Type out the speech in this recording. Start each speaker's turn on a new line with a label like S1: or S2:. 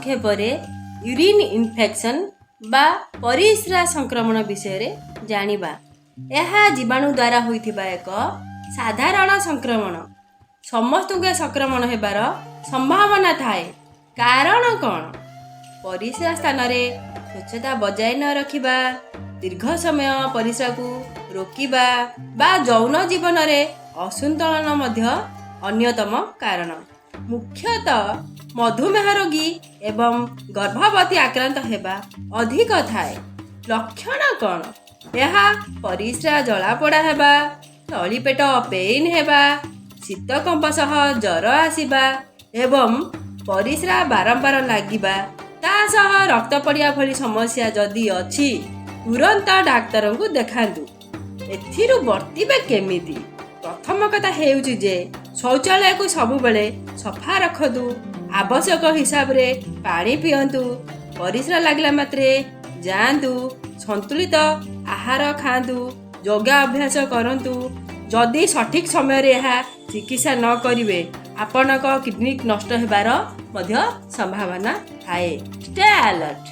S1: संक्षेपरे urine infection बा परिस्रा संक्रमण विषय जानिबा। यह जीवाणु द्वारा होइथिबा एक साधारण संक्रमण। समस्त संक्रमण हेबार संभावना थाए। कारण कौन? परिस्रा स्थान रे स्वच्छता बजाय न रखिबा, दीर्घ समय परिस्रा को रोकिबा बा यौन जीवन रे असंतुलन मध्य अन्यतम कारण। मुख्यतः मधुमेह रोगी एवं गर्भवती आक्रांत हेबा अधिक थाए। लक्षण कौन? यह परिस्रा जलापोड़ा हेबा, तलीपेट पेन हेबा, शीत कंप सह ज्वर आसिबा एवं परिस्रा बारंबार लागिबा, ता सह रक्त पड़िया भली समस्या जदि अछि तुरंत डाक्तर को देखांतु। एथिरु बर्तिबे केमिति? प्रथम कथा हेउची जे शौचालय को सबुबेले सफा रखतु, आवश्यक हिसाब रे पानी पियंतु, परिस्रा लागला मात्रे जांतु, संतुलित आहार खांतु, योगा अभ्यास करंतु। जदि सठिक समय रे यह चिकित्सा न करिवे आपनक किडनी नष्ट हेबार मध्य संभावना थाए। Stay alert.